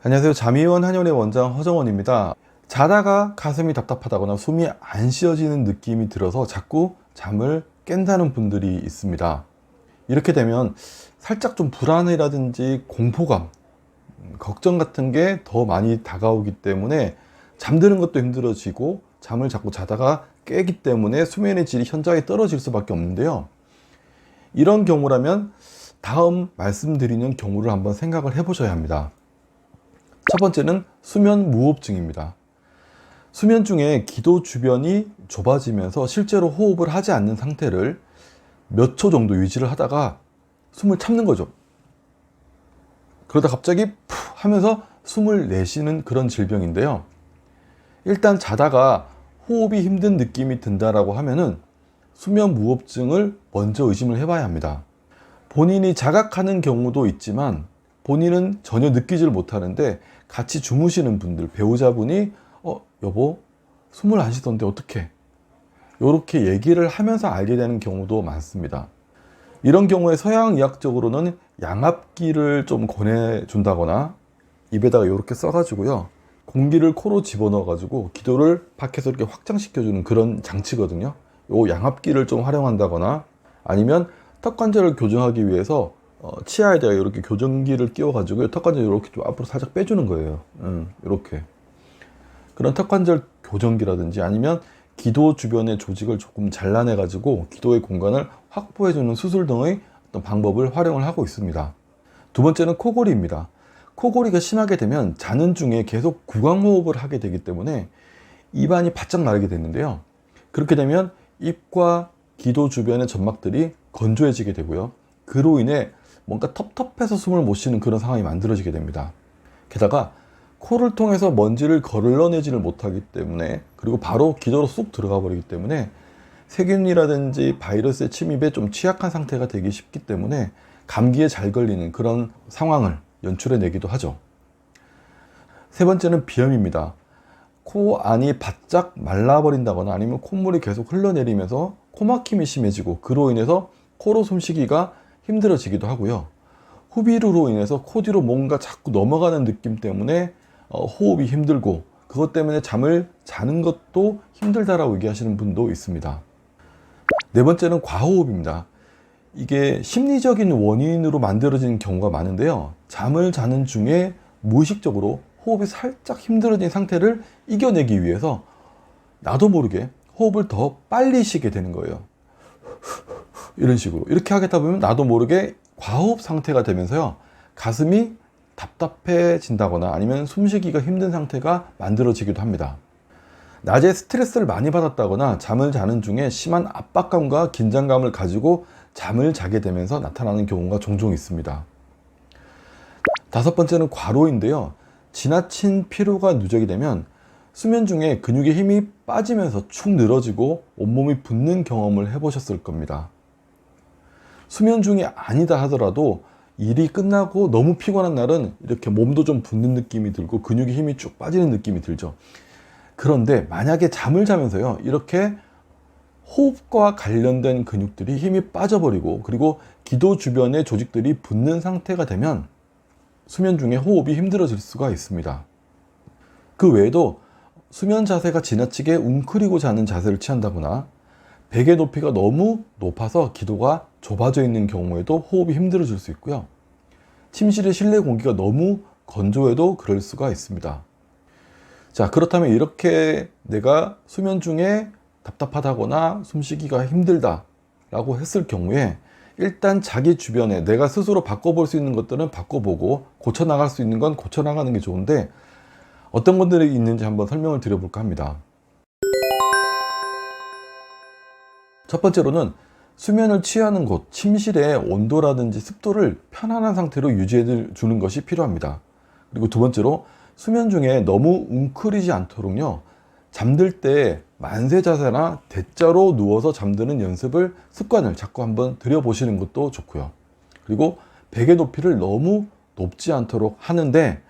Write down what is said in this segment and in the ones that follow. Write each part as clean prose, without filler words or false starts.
안녕하세요. 잠이원 한의원의 원장 허정원입니다. 자다가 가슴이 답답하다거나 숨이 안 쉬어지는 느낌이 들어서 자꾸 잠을 깬다는 분들이 있습니다. 이렇게 되면 살짝 좀 불안이라든지 공포감, 걱정 같은 게 더 많이 다가오기 때문에 잠드는 것도 힘들어지고 잠을 자꾸 자다가 깨기 때문에 수면의 질이 현저하게 떨어질 수밖에 없는데요. 이런 경우라면 다음 말씀드리는 경우를 한번 생각을 해 보셔야 합니다. 첫 번째는 수면 무호흡증입니다. 수면 중에 기도 주변이 좁아지면서 실제로 호흡을 하지 않는 상태를 몇 초 정도 유지를 하다가 숨을 참는 거죠. 그러다 갑자기 푸 하면서 숨을 내쉬는 그런 질병인데요. 일단 자다가 호흡이 힘든 느낌이 든다라고 하면은 수면 무호흡증을 먼저 의심을 해봐야 합니다. 본인이 자각하는 경우도 있지만 본인은 전혀 느끼질 못하는데 같이 주무시는 분들, 배우자분이 여보 숨을 안 쉬던데 어떡해? 이렇게 얘기를 하면서 알게 되는 경우도 많습니다. 이런 경우에 서양의학적으로는 양압기를 좀 권해준다거나 입에다가 이렇게 써가지고요, 공기를 코로 집어넣어가지고 기도를 밖에서 이렇게 확장시켜주는 그런 장치거든요. 이 양압기를 좀 활용한다거나 아니면 턱관절을 교정하기 위해서 치아에다가 이렇게 교정기를 끼워가지고 턱관절 이렇게 좀 앞으로 살짝 빼주는 거예요. 이렇게 그런 턱관절 교정기라든지 아니면 기도 주변의 조직을 조금 잘라내가지고 기도의 공간을 확보해주는 수술 등의 어떤 방법을 활용을 하고 있습니다. 두 번째는 코골이입니다. 코골이가 심하게 되면 자는 중에 계속 구강호흡을 하게 되기 때문에 입안이 바짝 마르게 되는데요. 그렇게 되면 입과 기도 주변의 점막들이 건조해지게 되고요. 그로 인해 뭔가 텁텁해서 숨을 못 쉬는 그런 상황이 만들어지게 됩니다. 게다가 코를 통해서 먼지를 걸러내지를 못하기 때문에, 그리고 바로 기도로 쑥 들어가 버리기 때문에 세균이라든지 바이러스의 침입에 좀 취약한 상태가 되기 쉽기 때문에 감기에 잘 걸리는 그런 상황을 연출해 내기도 하죠. 세 번째는 비염입니다. 코 안이 바짝 말라버린다거나 아니면 콧물이 계속 흘러내리면서 코막힘이 심해지고 그로 인해서 코로 숨쉬기가 힘들어지기도 하고요. 후비루로 인해서 코 뒤로 뭔가 자꾸 넘어가는 느낌 때문에 호흡이 힘들고 그것 때문에 잠을 자는 것도 힘들다라고 얘기하시는 분도 있습니다. 네 번째는 과호흡입니다. 이게 심리적인 원인으로 만들어지는 경우가 많은데요. 잠을 자는 중에 무의식적으로 호흡이 살짝 힘들어진 상태를 이겨내기 위해서 나도 모르게 호흡을 더 빨리 쉬게 되는 거예요. 이런 식으로 이렇게 하겠다 보면 나도 모르게 과호흡 상태가 되면서요, 가슴이 답답해진다거나 아니면 숨쉬기가 힘든 상태가 만들어지기도 합니다. 낮에 스트레스를 많이 받았다거나 잠을 자는 중에 심한 압박감과 긴장감을 가지고 잠을 자게 되면서 나타나는 경우가 종종 있습니다. 다섯 번째는 과로인데요. 지나친 피로가 누적이 되면 수면 중에 근육의 힘이 빠지면서 축 늘어지고 온몸이 붓는 경험을 해보셨을 겁니다. 수면 중이 아니다 하더라도 일이 끝나고 너무 피곤한 날은 이렇게 몸도 좀 붓는 느낌이 들고 근육의 힘이 쭉 빠지는 느낌이 들죠. 그런데 만약에 잠을 자면서요, 이렇게 호흡과 관련된 근육들이 힘이 빠져버리고 그리고 기도 주변의 조직들이 붓는 상태가 되면 수면 중에 호흡이 힘들어질 수가 있습니다. 그 외에도 수면 자세가 지나치게 웅크리고 자는 자세를 취한다거나 베개 높이가 너무 높아서 기도가 좁아져 있는 경우에도 호흡이 힘들어질 수 있고요. 침실의 실내 공기가 너무 건조해도 그럴 수가 있습니다. 자, 그렇다면 이렇게 내가 수면 중에 답답하다거나 숨쉬기가 힘들다 라고 했을 경우에 일단 자기 주변에 내가 스스로 바꿔볼 수 있는 것들은 바꿔보고 고쳐나갈 수 있는 건 고쳐나가는 게 좋은데, 어떤 것들이 있는지 한번 설명을 드려볼까 합니다. 첫 번째로는 수면을 취하는 곳, 침실의 온도라든지 습도를 편안한 상태로 유지해 주는 것이 필요합니다. 그리고 두 번째로 수면 중에 너무 웅크리지 않도록요, 잠들 때 만세 자세나 대자로 누워서 잠드는 연습을, 습관을 자꾸 한번 들여보시는 것도 좋고요. 그리고 베개 높이를 너무 높지 않도록 하는데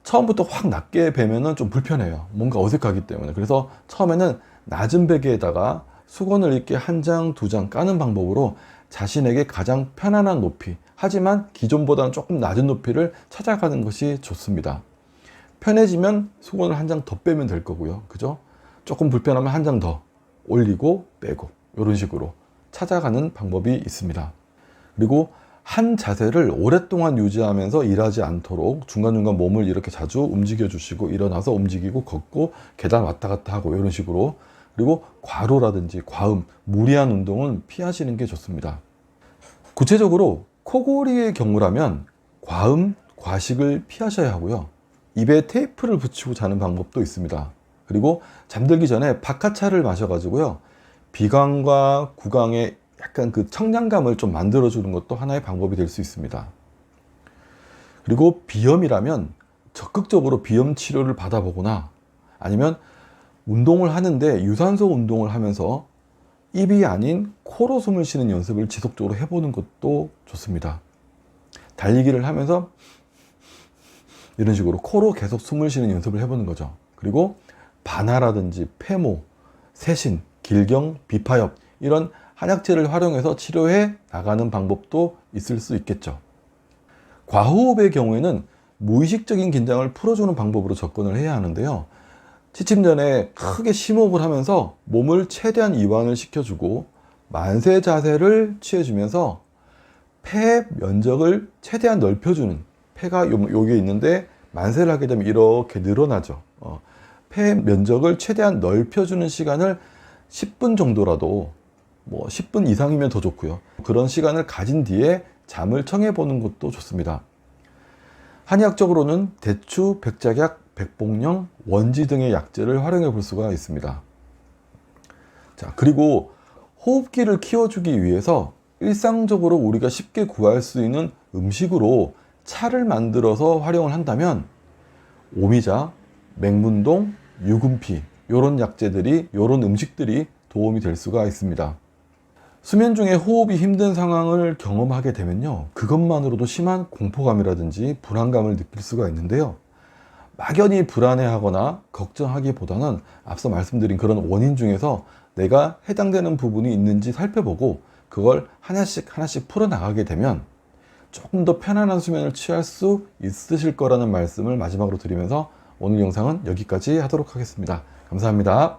처음부터 확 낮게 베면은 좀 불편해요. 뭔가 어색하기 때문에. 그래서 처음에는 낮은 베개에다가 수건을 이렇게 한 장, 두 장 까는 방법으로 자신에게 가장 편안한 높이, 하지만 기존보다는 조금 낮은 높이를 찾아가는 것이 좋습니다. 편해지면 수건을 한 장 더 빼면 될 거고요. 그죠? 조금 불편하면 한 장 더 올리고 빼고 이런 식으로 찾아가는 방법이 있습니다. 그리고 한 자세를 오랫동안 유지하면서 일하지 않도록 중간중간 몸을 이렇게 자주 움직여 주시고, 일어나서 움직이고 걷고 계단 왔다 갔다 하고 이런 식으로. 그리고 과로라든지 과음, 무리한 운동은 피하시는 게 좋습니다. 구체적으로 코골이의 경우라면 과음, 과식을 피하셔야 하고요. 입에 테이프를 붙이고 자는 방법도 있습니다. 그리고 잠들기 전에 바카차를 마셔가지고요, 비강과 구강에 약간 그 청량감을 좀 만들어주는 것도 하나의 방법이 될 수 있습니다. 그리고 비염이라면 적극적으로 비염 치료를 받아보거나, 아니면 운동을 하는데 유산소 운동을 하면서 입이 아닌 코로 숨을 쉬는 연습을 지속적으로 해보는 것도 좋습니다. 달리기를 하면서 이런 식으로 코로 계속 숨을 쉬는 연습을 해보는 거죠. 그리고 반하라든지 폐모, 세신, 길경, 비파엽 이런 한약재를 활용해서 치료해 나가는 방법도 있을 수 있겠죠. 과호흡의 경우에는 무의식적인 긴장을 풀어주는 방법으로 접근을 해야 하는데요. 취침 전에 크게 심호흡을 하면서 몸을 최대한 이완을 시켜주고 만세 자세를 취해주면서 폐 면적을 최대한 넓혀주는, 폐가 여기 있는데 만세를 하게 되면 이렇게 늘어나죠. 폐 면적을 최대한 넓혀주는 시간을 10분 정도라도, 뭐 10분 이상이면 더 좋고요. 그런 시간을 가진 뒤에 잠을 청해보는 것도 좋습니다. 한의학적으로는 대추, 백작약, 백복령, 원지 등의 약재를 활용해 볼 수가 있습니다. 자, 그리고 호흡기를 키워주기 위해서 일상적으로 우리가 쉽게 구할 수 있는 음식으로 차를 만들어서 활용을 한다면 오미자, 맹문동, 유금피 이런 약재들이, 이런 음식들이 도움이 될 수가 있습니다. 수면 중에 호흡이 힘든 상황을 경험하게 되면요, 그것만으로도 심한 공포감이라든지 불안감을 느낄 수가 있는데요. 막연히 불안해하거나 걱정하기보다는 앞서 말씀드린 그런 원인 중에서 내가 해당되는 부분이 있는지 살펴보고 그걸 하나씩 하나씩 풀어나가게 되면 조금 더 편안한 수면을 취할 수 있으실 거라는 말씀을 마지막으로 드리면서 오늘 영상은 여기까지 하도록 하겠습니다. 감사합니다.